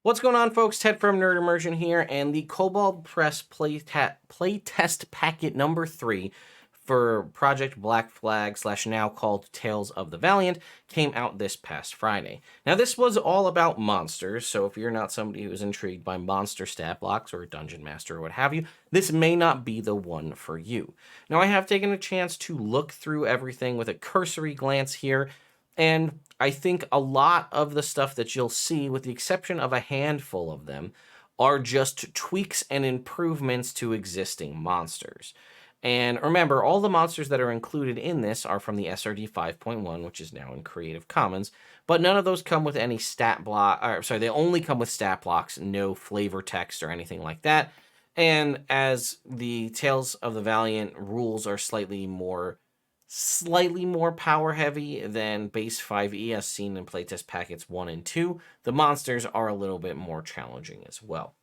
What's going on, folks? Ted from Nerd Immersion here, and the Cobalt Press Playtest Packet number 3 for Project Black Flag / now called Tales of the Valiant came out this past Friday. Now, this was all about monsters, so if you're not somebody who's intrigued by monster stat blocks or Dungeon Master or what have you, this may not be the one for you. Now, I have taken a chance to look through everything with a cursory glance here, and I think a lot of the stuff that you'll see, with the exception of a handful of them, are just tweaks and improvements to existing monsters. And remember, all the monsters that are included in this are from the SRD 5.1, which is now in Creative Commons, but none of those come with any stat block, or sorry, they only come with stat blocks, no flavor text or anything like that. And as the Tales of the Valiant rules are slightly more power heavy than base 5e as seen in Playtest Packets 1 and 2, the monsters are a little bit more challenging as well.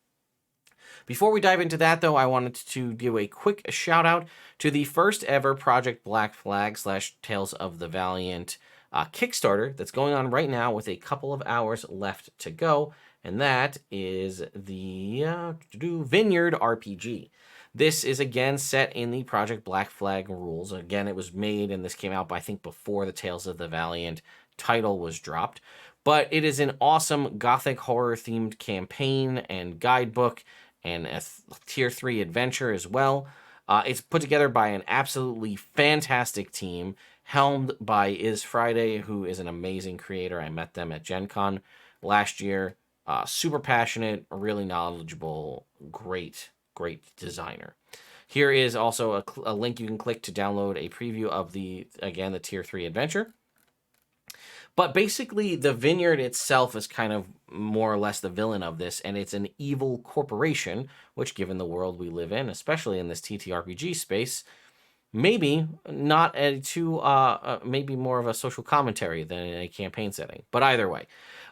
Before we dive into that, though, I wanted to give a quick shout out to the first ever Project Black Flag / Tales of the Valiant Kickstarter that's going on right now with a couple of hours left to go, and that is the Vineyard RPG. This is, again, set in the Project Black Flag rules. Again, it was made, and this came out, I think, before the Tales of the Valiant title was dropped. But it is an awesome gothic horror-themed campaign and guidebook, and a Tier 3 adventure as well. It's put together by an absolutely fantastic team, helmed by Is Friday, who is an amazing creator. I met them at Gen Con last year. Super passionate, really knowledgeable, great designer. Here is also a link you can click to download a preview of the Tier 3 adventure. But basically, the Vineyard itself is kind of more or less the villain of this, and it's an evil corporation, which, given the world we live in, especially in this TTRPG space, maybe not maybe more of a social commentary than in a campaign setting. But either way,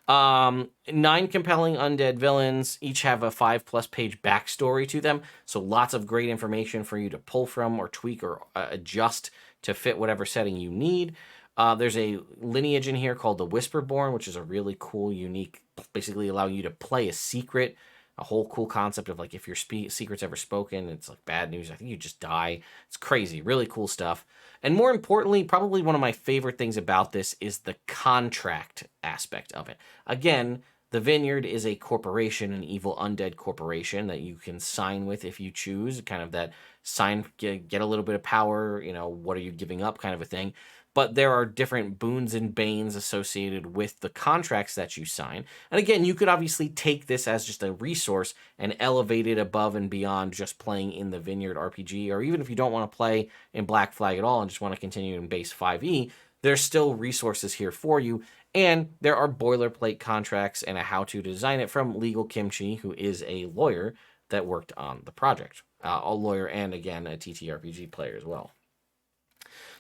9 compelling undead villains, each have a 5+ page backstory to them, so lots of great information for you to pull from or tweak or adjust to fit whatever setting you need. There's a lineage in here called the Whisperborn, which is a really cool, unique, basically allowing you to play a secret. A whole cool concept of, like, if your secret's ever spoken, it's like bad news. I think you just die. It's crazy. Really cool stuff. And more importantly, probably one of my favorite things about this is the contract aspect of it. Again, the Vineyard is a corporation, an evil undead corporation that you can sign with if you choose. Kind of that sign, get a little bit of power, what are you giving up kind of a thing. But there are different boons and banes associated with the contracts that you sign. And again, you could obviously take this as just a resource and elevate it above and beyond just playing in the Vineyard RPG, or even if you don't want to play in Black Flag at all and just want to continue in base 5e, there's still resources here for you. And there are boilerplate contracts and a how-to design it from Legal Kimchi, who is a lawyer that worked on the project. A lawyer and, again, a TTRPG player as well.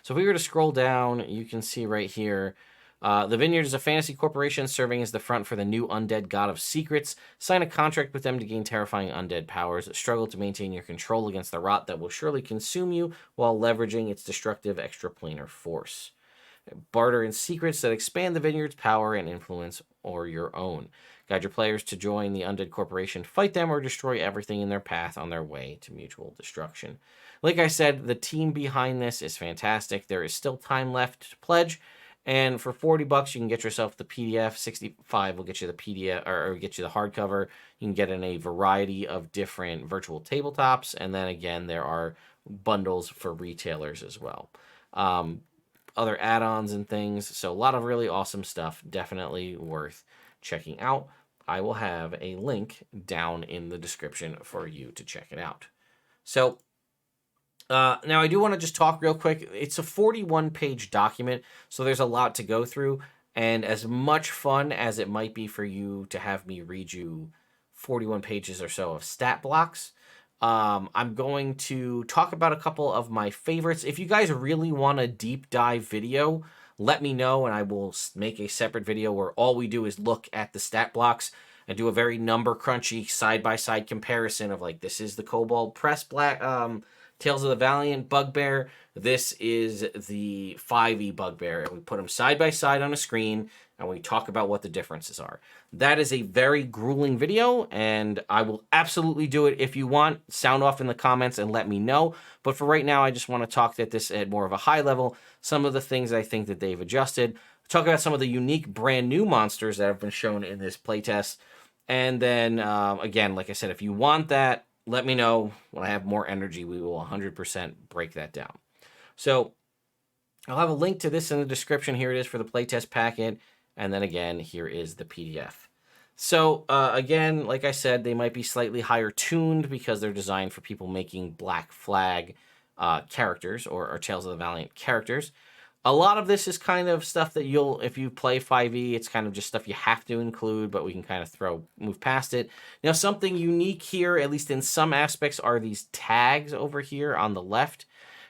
So if we were to scroll down, you can see right here, the Vineyard is a fantasy corporation serving as the front for the new undead god of secrets. Sign a contract with them to gain terrifying undead powers. Struggle to maintain your control against the rot that will surely consume you while leveraging its destructive extraplanar force. Barter in secrets that expand the Vineyard's power and influence or your own. Guide your players to join the undead corporation, fight them, or destroy everything in their path on their way to mutual destruction. Like I said, the team behind this is fantastic. There is still time left to pledge, and for $40 you can get yourself the PDF. $65 will get you the PDF, or get you the hardcover. You can get in a variety of different virtual tabletops, and then again there are bundles for retailers as well. Other add-ons and things, so a lot of really awesome stuff. Definitely worth checking out. I will have a link down in the description for you to check it out. So now I do want to just talk real quick. It's a 41-page document, so there's a lot to go through, and as much fun as it might be for you to have me read you 41 pages or so of stat blocks, I'm going to talk about a couple of my favorites. If you guys really want a deep dive video, let me know, and I will make a separate video where all we do is look at the stat blocks and do a very number crunchy side-by-side comparison of, like, this is the Cobalt Press Black Tales of the Valiant Bugbear. This is the 5e Bugbear. And we put them side by side on a screen, and we talk about what the differences are. That is a very grueling video, and I will absolutely do it if you want. Sound off in the comments and let me know. But for right now, I just want to talk at this at more of a high level, some of the things I think that they've adjusted, talk about some of the unique brand new monsters that have been shown in this playtest, and then, again, like I said, if you want that, let me know. When I have more energy, we will 100% break that down. So I'll have a link to this in the description. Here it is for the playtest packet. And then again, here is the PDF. So again, like I said, they might be slightly higher tuned because they're designed for people making Black Flag characters or Tales of the Valiant characters. A lot of this is kind of stuff that you'll, if you play 5e, it's kind of just stuff you have to include, but we can kind of move past it. Now, something unique here, at least in some aspects, are these tags over here on the left.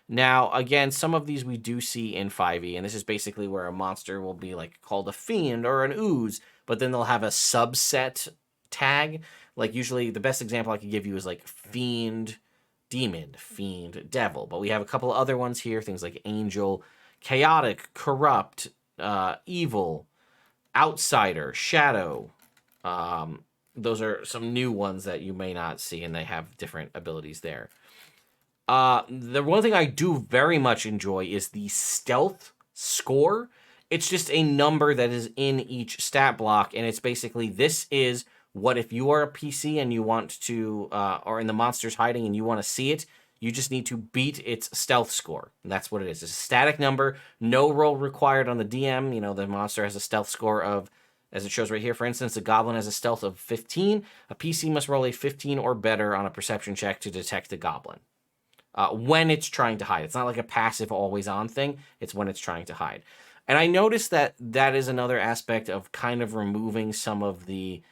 Now, again, some of these we do see in 5e, and this is basically where a monster will be like called a fiend or an ooze, but then they'll have a subset tag. Like usually the best example I could give you is like fiend, demon, fiend, devil. But we have a couple of other ones here, things like angel, chaotic, corrupt, evil, outsider, shadow. Those are some new ones that you may not see, and they have different abilities there. The one thing I do very much enjoy is the stealth score. It's just a number that is in each stat block, and it's basically, this is what if you are a PC and you want to, or in the monster's hiding and you want to see it, you just need to beat its stealth score. And that's what it is. It's a static number, no roll required on the DM. You know, the monster has a stealth score of, as it shows right here, for instance, a goblin has a stealth of 15. A PC must roll a 15 or better on a perception check to detect the goblin. When it's trying to hide. It's not like a passive always on thing. It's when it's trying to hide. And I noticed that that is another aspect of kind of removing some of the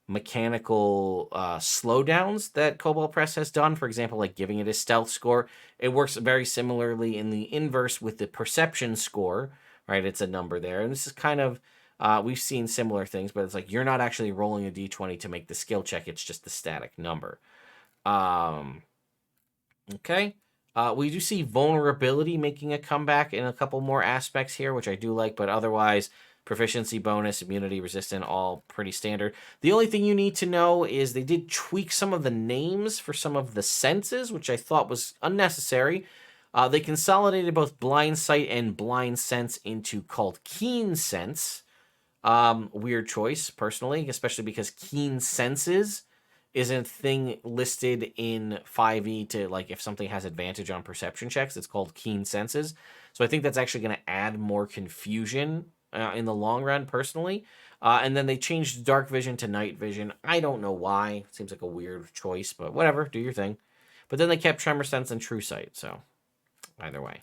mechanical slowdowns that Cobalt Press has done. For example, like giving it a stealth score. It works very similarly in the inverse with the perception score, right? It's a number there. And this is kind of, we've seen similar things, but it's like you're not actually rolling a d20 to make the skill check. It's just the static number. Okay. We do see vulnerability making a comeback in a couple more aspects here, which I do like, but otherwise, proficiency bonus, immunity, resistant, all pretty standard. The only thing you need to know is they did tweak some of the names for some of the senses, which I thought was unnecessary. They consolidated both blind sight and blind sense into called keen sense. Weird choice, personally, especially because keen senses isn't a thing listed in 5e to, like, if something has advantage on perception checks, it's called keen senses. So I think that's actually going to add more confusion in the long run, personally. And then they changed dark vision to night vision. I don't know why. Seems like a weird choice, but whatever, do your thing. But then they kept tremor sense and true sight, so either way.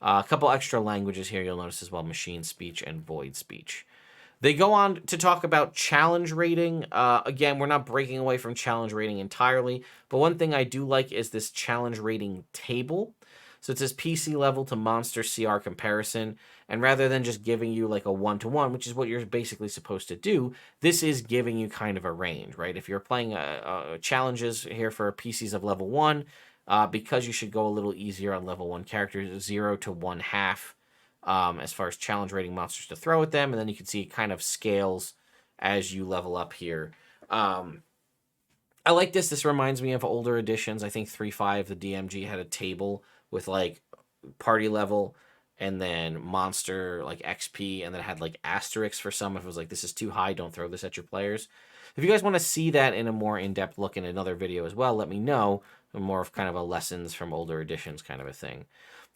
A couple extra languages here you'll notice as well, machine speech and void speech. They go on to talk about challenge rating. Again, we're not breaking away from challenge rating entirely, but one thing I do like is this challenge rating table. So it says PC level to monster CR comparison, and rather than just giving you like a 1-to-1, which is what you're basically supposed to do, this is giving you kind of a range, right? If you're playing challenges here for PCs of level 1, because you should go a little easier on level 1 characters, 0 to 1/2. As far as challenge rating monsters to throw at them, and then you can see it kind of scales as you level up here. I like this. This reminds me of older editions. I think 3.5, the DMG had a table with like party level and then monster like XP, and then it had like asterisks for some if it was like, this is too high, don't throw this at your players. If you guys want to see that in a more in-depth look in another video as well, let me know. More of kind of a lessons from older editions kind of a thing.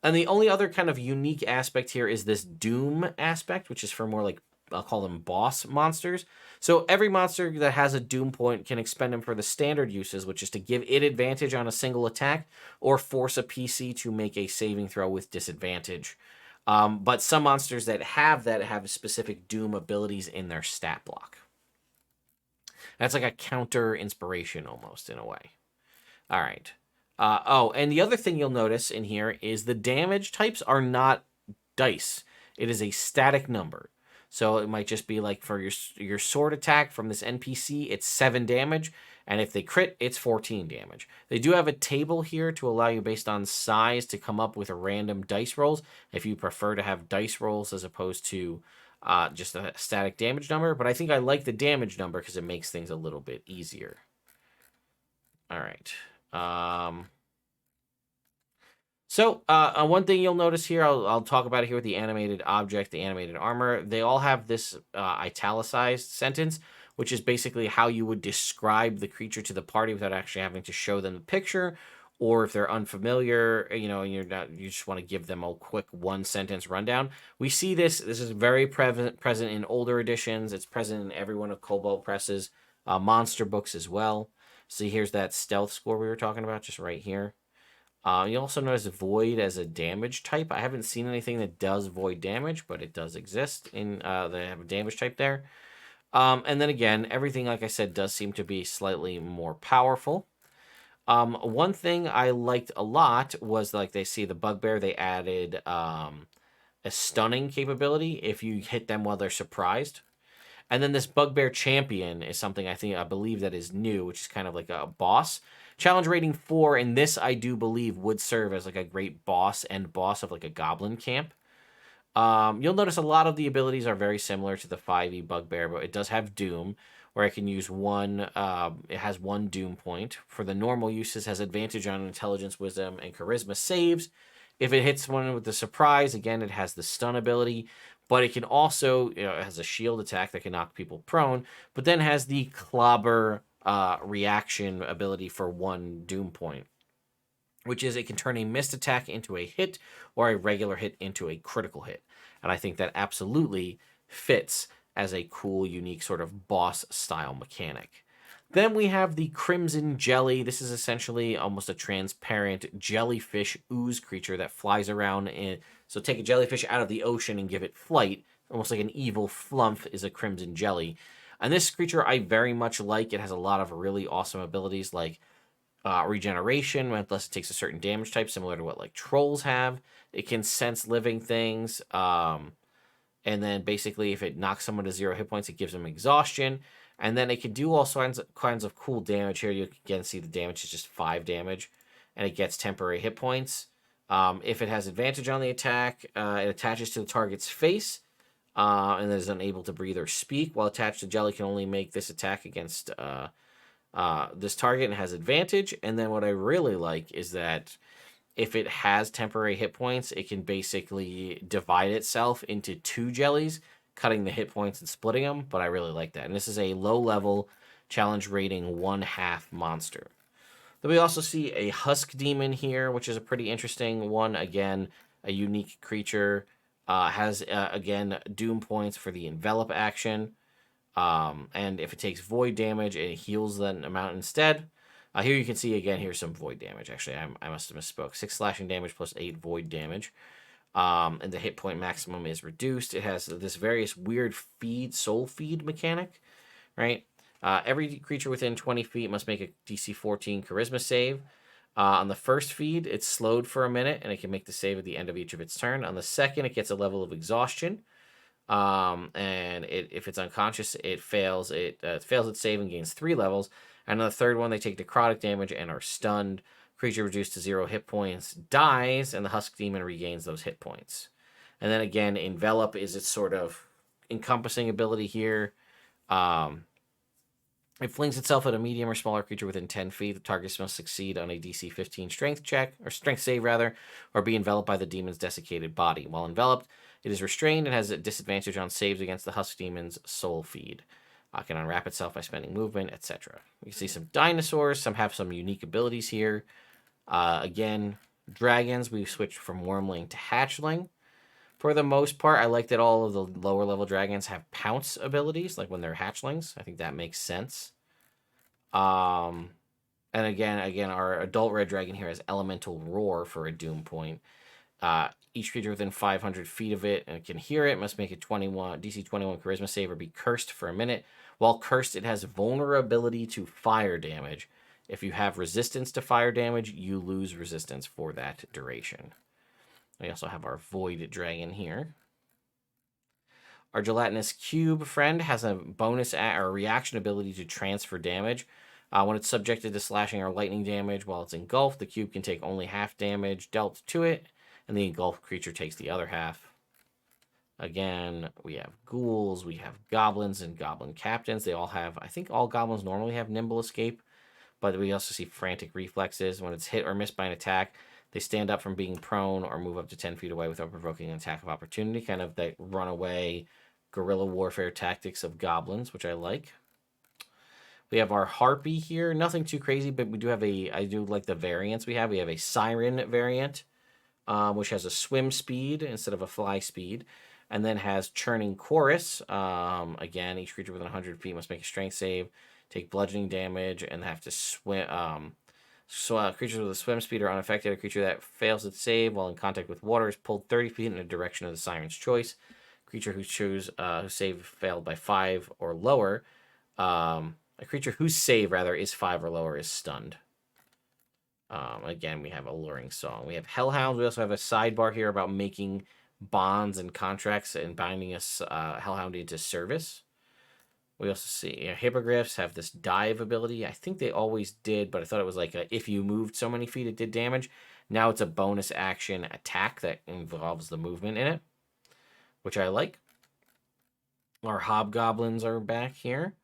And the only other kind of unique aspect here is this Doom aspect, which is for more like, I'll call them boss monsters. So every monster that has a Doom point can expend them for the standard uses, which is to give it advantage on a single attack or force a PC to make a saving throw with disadvantage. But some monsters that have specific Doom abilities in their stat block. That's like a counter inspiration almost in a way. All right. And the other thing you'll notice in here is the damage types are not dice. It is a static number. So it might just be like for your sword attack from this NPC, it's 7 damage. And if they crit, it's 14 damage. They do have a table here to allow you, based on size, to come up with random dice rolls if you prefer to have dice rolls as opposed to just a static damage number. But I think I like the damage number because it makes things a little bit easier. All right. So one thing you'll notice here, I'll talk about it here with the animated object, the animated armor. They all have this italicized sentence, which is basically how you would describe the creature to the party without actually having to show them the picture. Or if they're unfamiliar, you know, and you just want to give them a quick one sentence rundown. We see this. This is very present in older editions. It's present in every one of Kobold Press's monster books as well. So here's that stealth score we were talking about, just right here. You also notice Void as a damage type. I haven't seen anything that does Void damage, but it does exist. They have a damage type there. And then again, everything, like I said, does seem to be slightly more powerful. One thing I liked a lot was, like, they see the Bugbear, they added a stunning capability if you hit them while they're surprised. And then this Bugbear Champion is something I believe that is new, which is kind of like a boss. Challenge rating 4, and this I do believe would serve as like a great boss of like a goblin camp. You'll notice a lot of the abilities are very similar to the 5e Bugbear, but it does have Doom, where I can use one. It has one Doom point. For the normal uses, has advantage on Intelligence, Wisdom, and Charisma saves. If it hits one with the surprise, again, it has the stun ability, but it can also, it has a shield attack that can knock people prone, but then has the clobber reaction ability for one Doom point, which is it can turn a missed attack into a hit or a regular hit into a critical hit. And I think that absolutely fits as a cool, unique sort of boss style mechanic. Then we have the Crimson Jelly. This is essentially almost a transparent jellyfish ooze creature that flies around. So take a jellyfish out of the ocean and give it flight. Almost like an evil flump is a Crimson Jelly. And this creature I very much like. It has a lot of really awesome abilities like regeneration, unless it takes a certain damage type, similar to what like trolls have. It can sense living things. And then basically if it knocks someone to 0 hit points, it gives them exhaustion. And then it can do all kinds of cool damage here. You can again see the damage is just 5 damage. And it gets temporary hit points. If it has advantage on the attack, it attaches to the target's face. And is unable to breathe or speak. While attached, the jelly can only make this attack against this target and has advantage. And then what I really like is that if it has temporary hit points, it can basically divide itself into 2 jellies, cutting the hit points and splitting them. But I really like that. And this is a low-level challenge rating 1/2 monster. Then we also see a Husk Demon here, which is a pretty interesting one. Again, a unique creature. Has, again, Doom points for the Envelop action. And if it takes Void damage, it heals that amount instead. Here you can see, again, here's some Void damage. Actually, I must have misspoke. 6 slashing damage plus 8 Void damage. And the hit point maximum is reduced. It has this various weird soul feed mechanic, right? Every creature within 20 feet must make a DC 14 Charisma save. On the first feed, it's slowed for a minute, and it can make the save at the end of each of its turn. On the second, it gets a level of exhaustion. And if it's unconscious, it fails. It fails its save and gains 3 levels. And on the third one, they take necrotic damage and are stunned. Creature reduced to 0 hit points dies, and the Husk Demon regains those hit points. And then again, Envelop is its sort of encompassing ability here. It flings itself at a medium or smaller creature within 10 feet. The targets must succeed on a DC 15 strength save, or be enveloped by the demon's desiccated body. While enveloped, it is restrained and has a disadvantage on saves against the Husk Demon's soul feed. It can unwrap itself by spending movement, etc. You can see some dinosaurs. Some have some unique abilities here. Again, dragons, we've switched from Wormling to Hatchling. For the most part, I like that all of the lower level dragons have pounce abilities, like when they're hatchlings. I think that makes sense. And again, our adult red dragon here has elemental roar for a doom point. Each creature within 500 feet of it and can hear it must make a DC 21 charisma save or be cursed for a minute. While cursed, it has vulnerability to fire damage. If you have resistance to fire damage, you lose resistance for that duration. We also have our Void Dragon here. Our Gelatinous Cube friend has a bonus or reaction ability to transfer damage. When it's subjected to slashing or lightning damage while it's engulfed, the cube can take only half damage dealt to it, and the engulfed creature takes the other half. Again, we have ghouls, we have goblins and goblin captains. They all have, I think all goblins normally have nimble escape, but we also see frantic reflexes. When it's hit or missed by an attack, they stand up from being prone or move up to 10 feet away without provoking an attack of opportunity. Kind of the runaway guerrilla warfare tactics of goblins, which I like. We have our harpy here. Nothing too crazy, but we do have I do like the variants we have. We have a siren variant, which has a swim speed instead of a fly speed, and then has churning chorus. Again, each creature within 100 feet must make a strength save, take bludgeoning damage, and have to swim. Creatures with a swim speed are unaffected. A creature that fails its save while in contact with water is pulled 30 feet in the direction of the siren's choice. Creature whose save failed by 5 or lower. A creature whose save, rather, is 5 or lower is stunned. Again, we have Alluring Song. We have Hellhound. We also have a sidebar here about making bonds and contracts and binding us Hellhound into service. We also see Hippogriffs have this dive ability. I think they always did, but I thought it was like if you moved so many feet, it did damage. Now it's a bonus action attack that involves the movement in it, which I like. Our Hobgoblins are back here.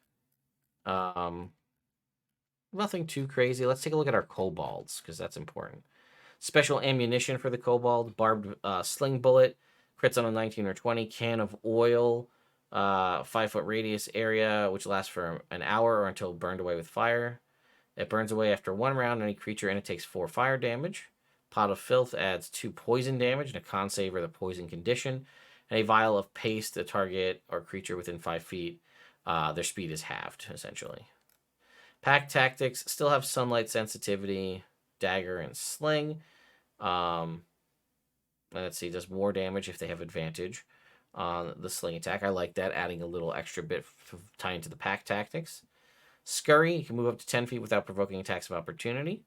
Nothing too crazy. Let's take a look at our kobolds, because that's important. Special ammunition for the kobold, barbed sling bullet, crits on a 19 or 20, can of oil, 5-foot radius area, which lasts for an hour or until burned away with fire. It burns away after 1 round. Any creature in it takes 4 fire damage. Pot of Filth adds 2 poison damage and a con save or the poison condition. And a vial of paste, the target or creature within 5 feet. Their speed is halved, essentially. Pack tactics still have sunlight sensitivity, dagger, and sling. Let's see, does more damage if they have advantage on the sling attack. I like that, adding a little extra bit to tie into the pack tactics. Scurry, you can move up to 10 feet without provoking attacks of opportunity,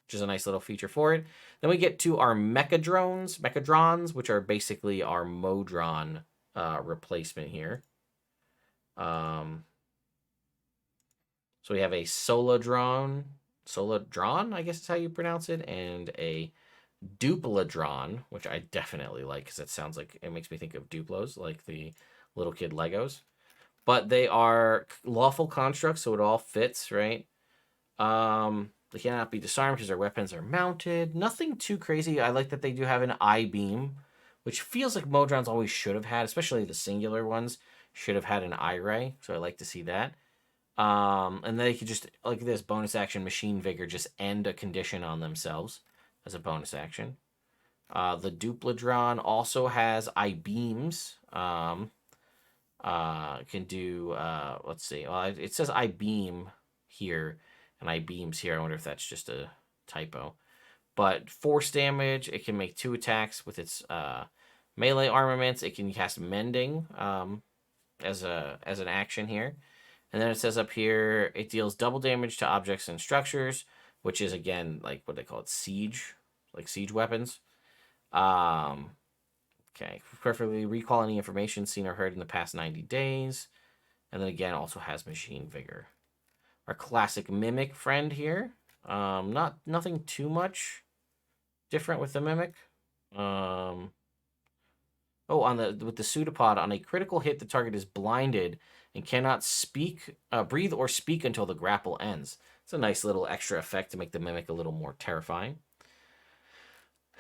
which is a nice little feature for it. Then we get to our Mechadrons, which are basically our Modron replacement here. So we have a Solodron, I guess is how you pronounce it, and a Duplodron, which I definitely like because it sounds like it makes me think of Duplos, like the little kid Legos. But they are lawful constructs, so it all fits, right? They cannot be disarmed because their weapons are mounted. Nothing too crazy. I like that they do have an I-beam, which feels like Modrons always should have had, especially the singular ones, should have had an I-ray, so I like to see that. And they could just, like this, bonus action Machine Vigor, just end a condition on themselves as a bonus action. The Duplodron also has I-beams. Can do, let's see, well, it says I-beam here and I-beams here. I wonder if that's just a typo. But force damage, it can make 2 attacks with its melee armaments. It can cast Mending as an action here. And then it says up here, it deals double damage to objects and structures, which is, again, like what they call it, siege, like siege weapons. Okay, preferably recall any information seen or heard in the past 90 days. And then, again, also has Machine Vigor. Our classic Mimic friend here. Nothing too much different with the Mimic. With the pseudopod, on a critical hit, the target is blinded and cannot breathe or speak until the grapple ends. It's a nice little extra effect to make the Mimic a little more terrifying.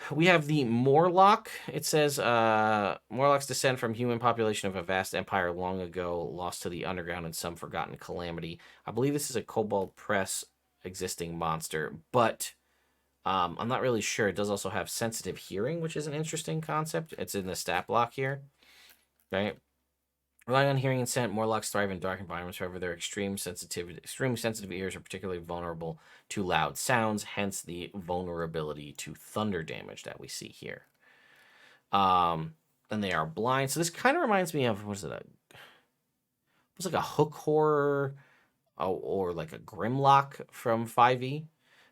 We have the Morlock. It says, Morlocks descend from human population of a vast empire long ago, lost to the underground in some forgotten calamity. I believe this is a Kobold Press existing monster, but I'm not really sure. It does also have sensitive hearing, which is an interesting concept. It's in the stat block here, right? Relying on hearing and scent, Morlocks thrive in dark environments. However, their extremely sensitive ears are particularly vulnerable to loud sounds, hence the vulnerability to thunder damage that we see here. And they are blind. So this kind of reminds me of, it's like a Hook Horror or like a Grimlock from 5e.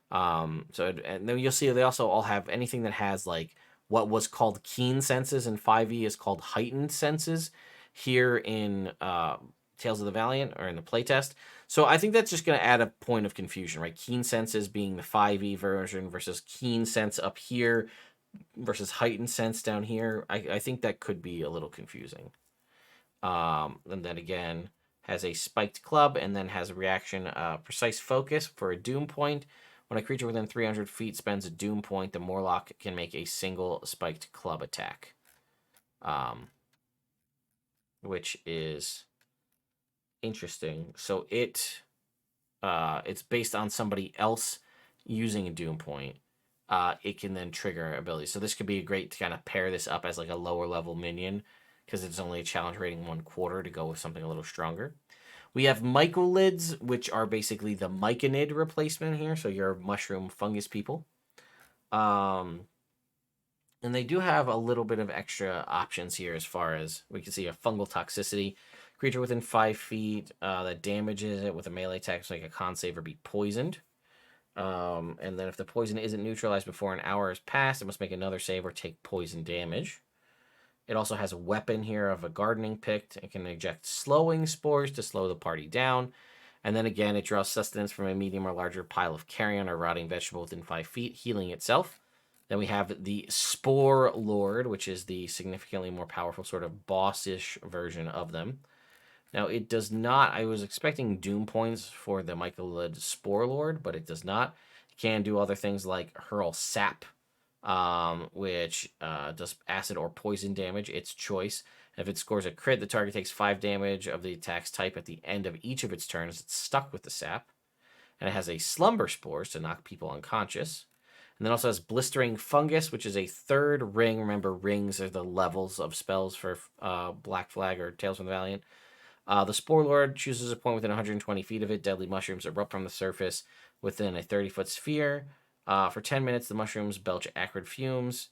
And then you'll see they also all have anything that has like what was called keen senses in 5e is called heightened senses here in Tales of the Valiant or in the playtest. So I think that's just going to add a point of confusion, right? Keen senses being the 5e version versus keen sense up here versus heightened sense down here. I think that could be a little confusing. And then again, has a spiked club, and then has a reaction precise focus for a doom point. When a creature within 300 feet spends a doom point, the Morlock can make a single spiked club attack. Which is interesting. So it's based on somebody else using a doom point. It can then trigger abilities. So this could be great to kind of pair this up as like a lower level minion, because it's only a challenge rating 1/4 to go with something a little stronger. We have Micolids, which are basically the Myconid replacement here. So your mushroom fungus people. And they do have a little bit of extra options here as far as we can see a fungal toxicity. Creature within 5 feet that damages it with a melee attack, so like a con save or be poisoned. And then if the poison isn't neutralized before an hour has passed, it must make another save or take poison damage. It also has a weapon here of a gardening pick. It can eject slowing spores to slow the party down. And then again, it draws sustenance from a medium or larger pile of carrion or rotting vegetable within 5 feet, healing itself. Then we have the Spore Lord, which is the significantly more powerful sort of boss-ish version of them. Now, it does not... I was expecting doom points for the Micolid Spore Lord, but it does not. It can do other things like hurl sap, which does acid or poison damage, its choice. If it scores a crit, the target takes 5 damage of the attack's type at the end of each of its turns. It's stuck with the sap. And it has a Slumber Spores to knock people unconscious. And then also has Blistering Fungus, which is a 3rd ring. Remember, rings are the levels of spells for Black Flag or Tales from the Valiant. The Spore Lord chooses a point within 120 feet of it. Deadly mushrooms erupt from the surface within a 30-foot sphere. For 10 minutes, the mushrooms belch acrid fumes.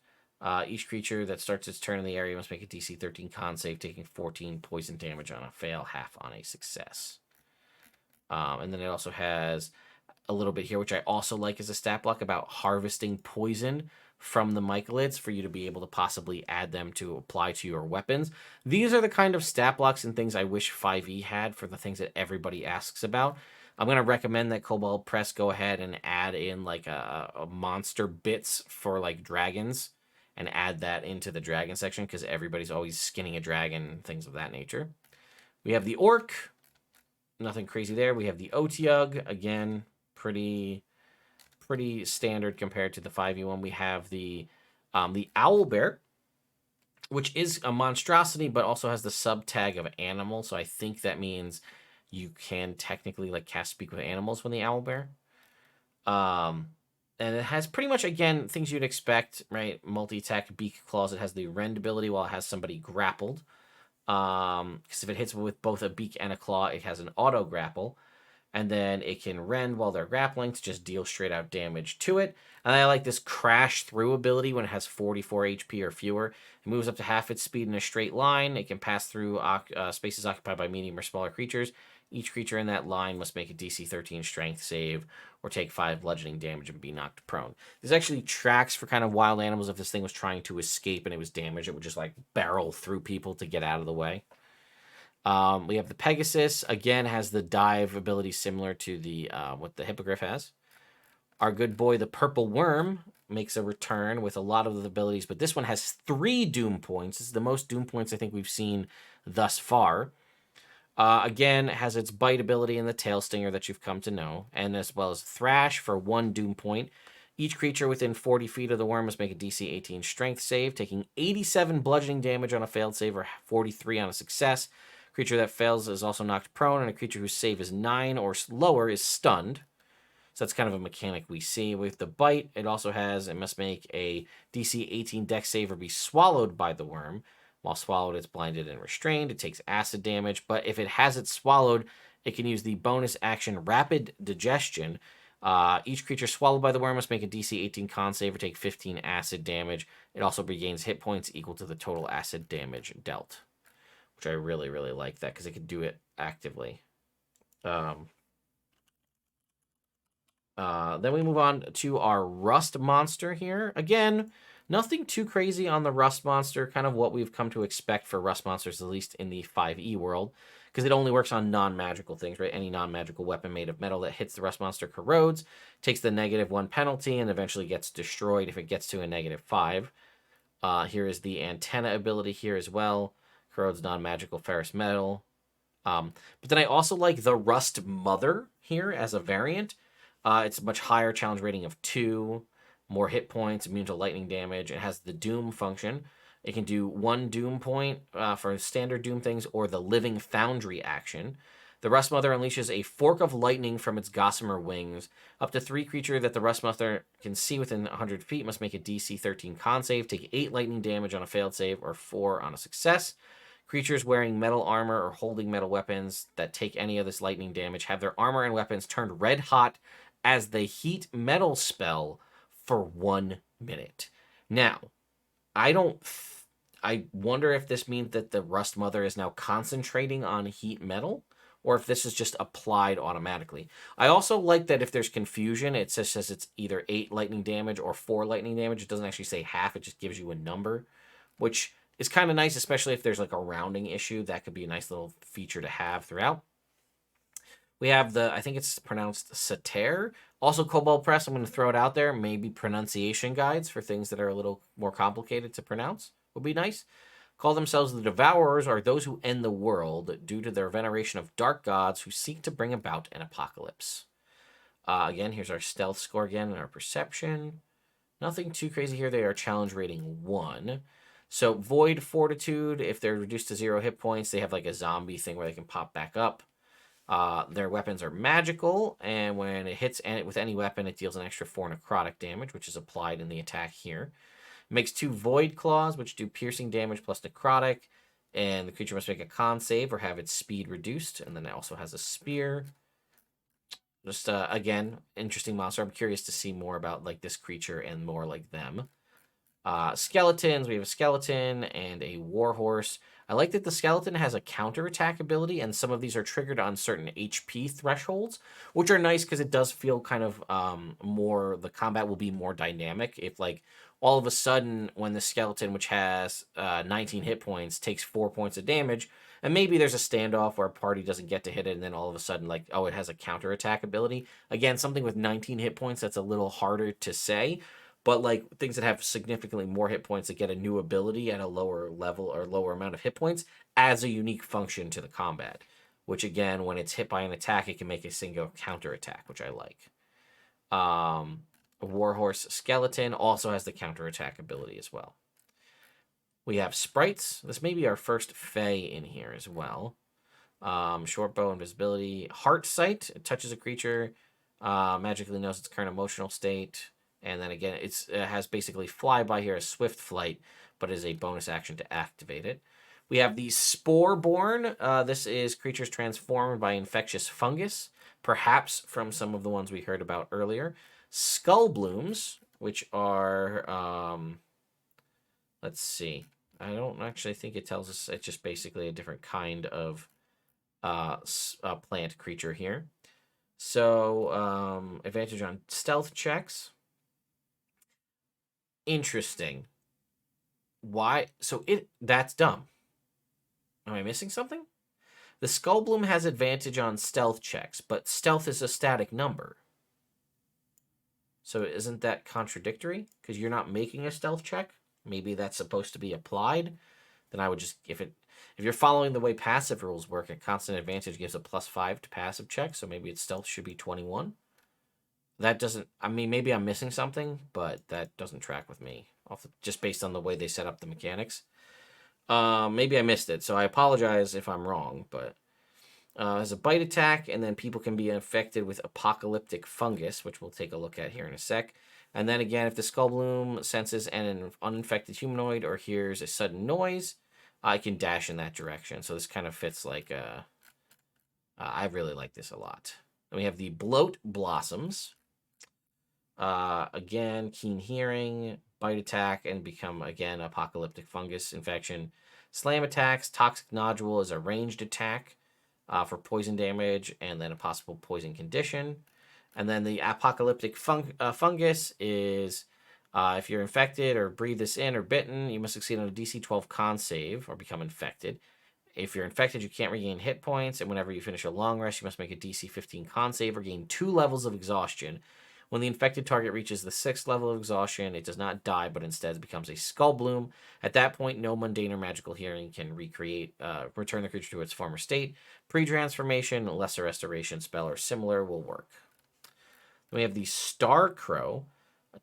Each creature that starts its turn in the area must make a DC 13 con save, taking 14 poison damage on a fail, half on a success. And then it also has a little bit here, which I also like as a stat block, about harvesting poison from the Mycolids for you to be able to possibly add them to apply to your weapons. These are the kind of stat blocks and things I wish 5e had for the things that everybody asks about. I'm going to recommend that Kobold Press go ahead and add in like a monster bits for like dragons and add that into the dragon section, because everybody's always skinning a dragon, things of that nature. We have the Orc. Nothing crazy there. We have the Otyugh. Again, pretty standard compared to the 5e one. We have the Owlbear, which is a monstrosity, but also has the sub tag of animal. So I think that means you can technically like cast Speak with Animals when the Owlbear. And it has pretty much, again, things you'd expect, right? Multi-attack. Beak Closet has the rend ability while it has somebody grappled. Because if it hits with both a beak and a claw, it has an auto grapple. And then it can rend while they're grappling to just deal straight out damage to it. And I like this crash through ability when it has 44 HP or fewer. It moves up to half its speed in a straight line. It can pass through spaces occupied by medium or smaller creatures. Each creature in that line must make a DC 13 strength save or take 5 bludgeoning damage and be knocked prone. This actually tracks for kind of wild animals. If this thing was trying to escape and it was damaged, it would just like barrel through people to get out of the way. We have the Pegasus. Again, has the dive ability similar to the what the Hippogriff has. Our good boy, the Purple Worm, makes a return with a lot of the abilities, but this one has 3 Doom points. This is the most Doom points I think we've seen thus far. Again, it has its Bite ability and the Tail Stinger that you've come to know, and as well as Thrash for 1 Doom point. Each creature within 40 feet of the worm must make a DC 18 strength save, taking 87 bludgeoning damage on a failed save or 43 on a success. Creature that fails is also knocked prone, and a creature whose save is 9 or lower is stunned. So that's kind of a mechanic we see. With the Bite, it also has, it must make a DC 18 dex save or be swallowed by the worm. While swallowed, it's blinded and restrained. It takes acid damage, but if it has it swallowed, it can use the bonus action Rapid Digestion. Each creature swallowed by the worm must make a DC 18 con save or take 15 acid damage. It also regains hit points equal to the total acid damage dealt, which I really, really like that because it can do it actively. Then we move on to our Rust Monster here. Again, nothing too crazy on the Rust Monster, kind of what we've come to expect for Rust Monsters, at least in the 5e world. because it only works on non-magical things, right? Any non-magical weapon made of metal that hits the rust monster corrodes, takes the -1 penalty, and eventually gets destroyed if it gets to a -5. Here is the antenna ability here as well. Corrodes non-magical ferrous metal. But then I also like the Rust Mother here as a variant. It's a much higher challenge rating of 2, more hit points, immune to lightning damage. It has the Doom function. It can do 1 Doom point for standard Doom things or the Living Foundry action. The Rust Mother unleashes a fork of lightning from its gossamer wings. Up to 3 creatures that the Rust Mother can see within 100 feet must make a DC 13 con save, take 8 lightning damage on a failed save, or 4 on a success. Creatures wearing metal armor or holding metal weapons that take any of this lightning damage have their armor and weapons turned red hot as they heat metal spell for 1 minute. Now, I wonder if this means that the Rust Mother is now concentrating on heat metal, or if this is just applied automatically. I also like that if there's confusion, it says it's either 8 lightning damage or 4 lightning damage. It doesn't actually say half, it just gives you a number, which is kind of nice, especially if there's like a rounding issue. That could be a nice little feature to have throughout. We have I think it's pronounced Sater. Also, Kobold Press, I'm going to throw it out there. Maybe pronunciation guides for things that are a little more complicated to pronounce would be nice. Call themselves the Devourers, are those who end the world due to their veneration of dark gods who seek to bring about an apocalypse. Again, here's our stealth score again and our perception. Nothing too crazy here. They are challenge rating 1. So Void Fortitude, if they're reduced to 0 hit points, they have like a zombie thing where they can pop back up. Their weapons are magical, and when it hits with any weapon, it deals an extra 4 necrotic damage, which is applied in the attack here. It makes 2 Void Claws, which do piercing damage plus necrotic, and the creature must make a con save or have its speed reduced, and then it also has a spear. Just, again, interesting monster. I'm curious to see more about like this creature and more like them. Skeletons, we have a skeleton and a warhorse. I like that the skeleton has a counterattack ability, and some of these are triggered on certain HP thresholds, which are nice because it does feel kind of the combat will be more dynamic. If like all of a sudden when the skeleton, which has 19 hit points, takes 4 points of damage, and maybe there's a standoff where a party doesn't get to hit it, and then all of a sudden like, oh, it has a counterattack ability. Again, something with 19 hit points, that's a little harder to say. But like things that have significantly more hit points that get a new ability at a lower level or lower amount of hit points adds a unique function to the combat. Which again, when it's hit by an attack, it can make a single counter attack, which I like. A Warhorse Skeleton also has the counter attack ability as well. We have Sprites. This may be our first Fae in here as well. Short bow, invisibility, Heart Sight. It touches a creature, magically knows its current emotional state. And then again, it has basically flyby here, a swift flight, but is a bonus action to activate it. We have the Sporeborn. This is creatures transformed by infectious fungus, perhaps from some of the ones we heard about earlier. Skull Blooms, which are, let's see. I don't actually think it tells us. It's just basically a different kind of plant creature here. So, advantage on stealth checks. Interesting. Why? So that's dumb. Am I missing something? The Skullbloom has advantage on stealth checks, but stealth is a static number. So isn't that contradictory? Because you're not making a stealth check? Maybe that's supposed to be applied. Then I would just, if you're following the way passive rules work, a constant advantage gives a +5 to passive checks, so maybe its stealth should be 21. That doesn't, I mean, maybe I'm missing something, but that doesn't track with me, just based on the way they set up the mechanics. Maybe I missed it, so I apologize if I'm wrong, but has a bite attack, and then people can be infected with apocalyptic fungus, which we'll take a look at here in a sec. And then again, if the Skullbloom senses an uninfected humanoid or hears a sudden noise, I can dash in that direction. So this kind of fits like, I really like this a lot. Then we have the Bloat Blossoms. Again, keen hearing, bite attack, and become, again, apocalyptic fungus infection. Slam attacks, toxic nodule is a ranged attack for poison damage, and then a possible poison condition. And then the apocalyptic fungus is if you're infected or breathe this in or bitten, you must succeed on a DC 12 con save or become infected. If you're infected, you can't regain hit points, and whenever you finish a long rest, you must make a DC 15 con save or gain 2 levels of exhaustion. When the infected target reaches the 6th level of exhaustion, it does not die, but instead becomes a skull bloom. At that point, no mundane or magical healing can return the creature to its former state. Pre-transformation, lesser restoration spell, or similar will work. Then we have the Star Crow.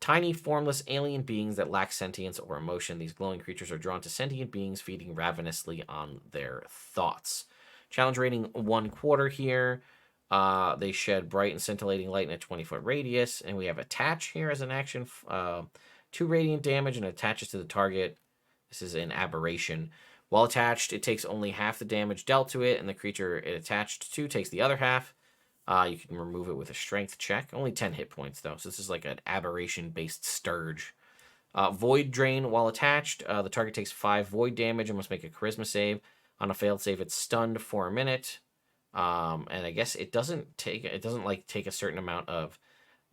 Tiny, formless alien beings that lack sentience or emotion. These glowing creatures are drawn to sentient beings, feeding ravenously on their thoughts. Challenge rating 1/4 here. They shed bright and scintillating light in a 20-foot radius. And we have Attach here as an action. 2 radiant damage and attaches to the target. This is an aberration. While attached, it takes only half the damage dealt to it, and the creature it attached to takes the other half. You can remove it with a strength check. Only 10 hit points, though, so this is like an aberration-based Sturge. Void Drain while attached. The target takes 5 void damage and must make a charisma save. On a failed save, it's stunned for a minute. And I guess it doesn't take a certain amount of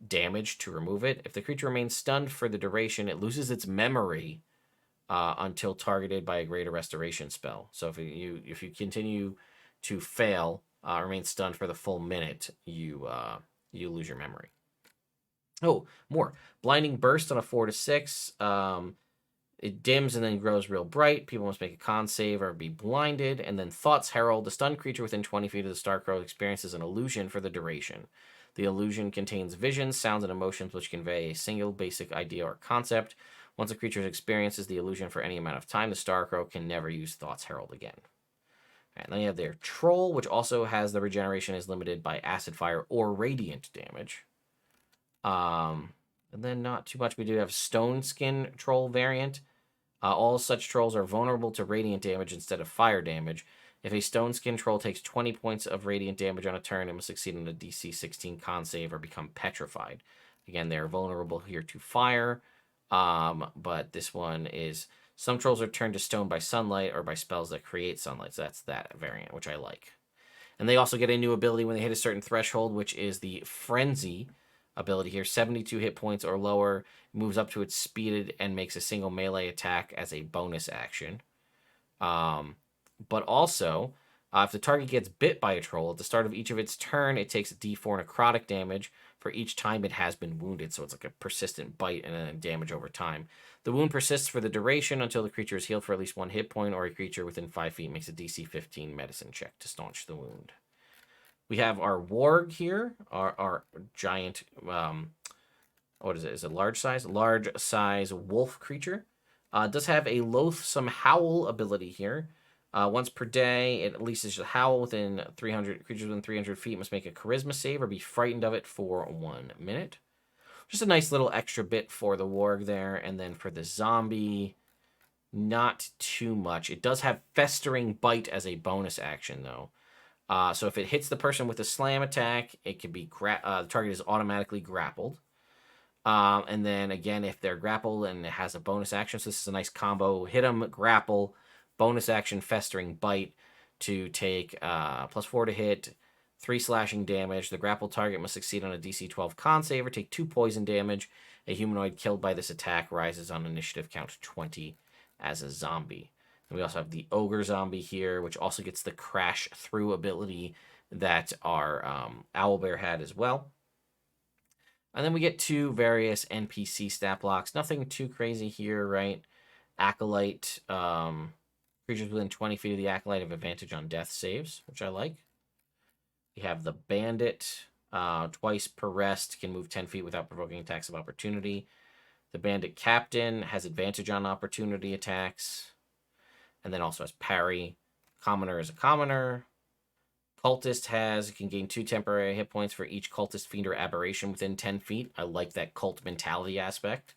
damage to remove it. If the creature remains stunned for the duration, it loses its memory until targeted by a greater restoration spell. So if you continue to fail, remain stunned for the full minute, you lose your memory. Oh, more. Blinding Burst on a 4 to 6. It dims and then grows real bright. People must make a con save or be blinded. And then Thoughts Herald. The stunned creature within 20 feet of the Starcrow experiences an illusion for the duration. The illusion contains visions, sounds, and emotions which convey a single basic idea or concept. Once a creature experiences the illusion for any amount of time, the Starcrow can never use Thoughts Herald again. And then you have their Troll, which also has the regeneration is limited by acid fire or radiant damage. And then not too much. We do have Stone Skin Troll variant. All such trolls are vulnerable to radiant damage instead of fire damage. If a Stone Skin Troll takes 20 points of radiant damage on a turn, it must succeed on a DC 16 con save or become petrified. Again, they're vulnerable here to fire. But this one is... Some trolls are turned to stone by sunlight or by spells that create sunlight. So that's that variant, which I like. And they also get a new ability when they hit a certain threshold, which is the Frenzy ability here. 72 hit points or lower, moves up to its speed and makes a single melee attack as a bonus action. But also, if the target gets bit by a troll, at the start of each of its turn, it takes a d4 necrotic damage for each time it has been wounded. So it's like a persistent bite and then damage over time. The wound persists for the duration until the creature is healed for at least 1 hit point, or a creature within 5 feet makes a DC 15 medicine check to staunch the wound. We have our Warg here, our giant, what is it? Is it large size? Large size wolf creature. Does have a loathsome howl ability here. Once per day, it releases a howl within 300 creatures within 300 feet must make a charisma save or be frightened of it for 1 minute. Just a nice little extra bit for the Warg there. And then for the zombie, not too much. It does have Festering Bite as a bonus action, though. So if it hits the person with a slam attack, it can be the target is automatically grappled. And then again, if they're grappled and it has a bonus action, so this is a nice combo. Hit them, grapple, bonus action, Festering Bite to take +4 to hit, 3 slashing damage. The grappled target must succeed on a DC 12 con save or take 2 poison damage. A humanoid killed by this attack rises on initiative count 20 as a zombie. And we also have the Ogre Zombie here, which also gets the Crash Through ability that our Owlbear had as well. And then we get 2 various NPC stat blocks. Nothing too crazy here, right? Acolyte. Creatures within 20 feet of the Acolyte have advantage on death saves, which I like. We have the Bandit. Twice per rest, can move 10 feet without provoking attacks of opportunity. The Bandit Captain has advantage on opportunity attacks. And then also has parry. Commoner is a commoner. Cultist can gain 2 temporary hit points for each cultist, fiend, or aberration within 10 feet. I like that cult mentality aspect.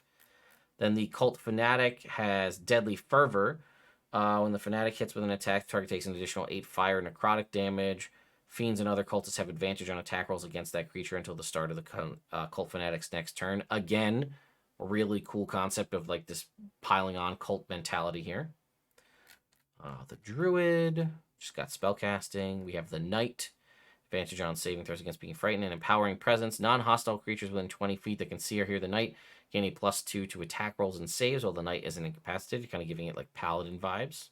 Then the Cult Fanatic has Deadly Fervor. When the Fanatic hits with an attack, the target takes an additional 8 fire necrotic damage. Fiends and other cultists have advantage on attack rolls against that creature until the start of the Cult Fanatic's next turn. Again, a really cool concept of like this piling on cult mentality here. The Druid just got spellcasting. We have the Knight. Advantage on saving throws against being frightened and empowering presence. Non-hostile creatures within 20 feet that can see or hear the Knight gain a +2 to attack rolls and saves while the Knight isn't incapacitated, kind of giving it like Paladin vibes.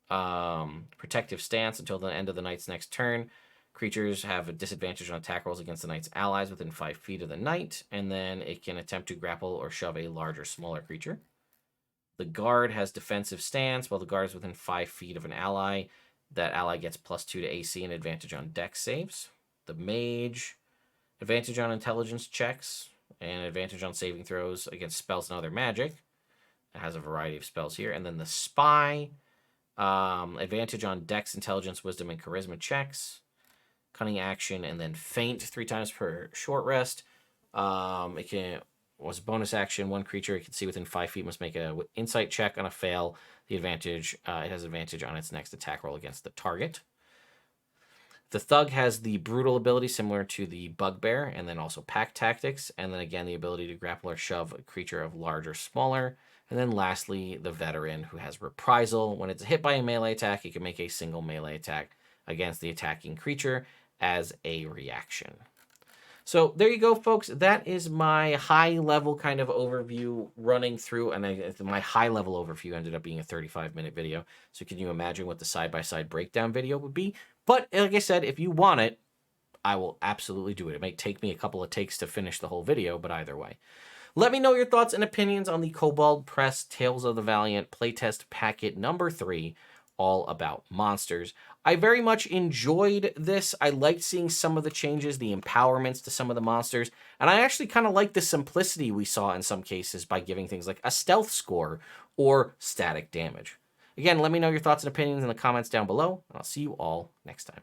Protective Stance until the end of the knight's next turn. Creatures have a disadvantage on attack rolls against the knight's allies within 5 feet of the knight, and then it can attempt to grapple or shove a larger, smaller creature. The guard has defensive stance. While the guard is within 5 feet of an ally, that ally gets +2 to AC and advantage on dex saves. The mage, advantage on intelligence checks, and advantage on saving throws against spells and other magic. It has a variety of spells here. And then the spy, advantage on dex, intelligence, wisdom, and charisma checks. Cunning action, and then feint 3 times per short rest. Was a bonus action. One creature it can see within 5 feet must make a insight check. On a fail, the advantage it has advantage on its next attack roll against the target. The thug has the brutal ability similar to the bugbear, and then also pack tactics, and then again the ability to grapple or shove a creature of large or smaller. And then lastly, the veteran, who has reprisal. When it's hit by a melee attack, it can make a single melee attack against the attacking creature as a reaction. So there you go, folks. That is my high-level kind of overview running through, and my high-level overview ended up being a 35-minute video. So can you imagine what the side-by-side breakdown video would be? But like I said, if you want it, I will absolutely do it. It might take me a couple of takes to finish the whole video, but either way. Let me know your thoughts and opinions on the Kobold Press Tales of the Valiant Playtest Packet number 3, all about monsters. I very much enjoyed this. I liked seeing some of the changes, the empowerments to some of the monsters, and I actually kind of like the simplicity we saw in some cases by giving things like a stealth score or static damage. Again, let me know your thoughts and opinions in the comments down below, and I'll see you all next time.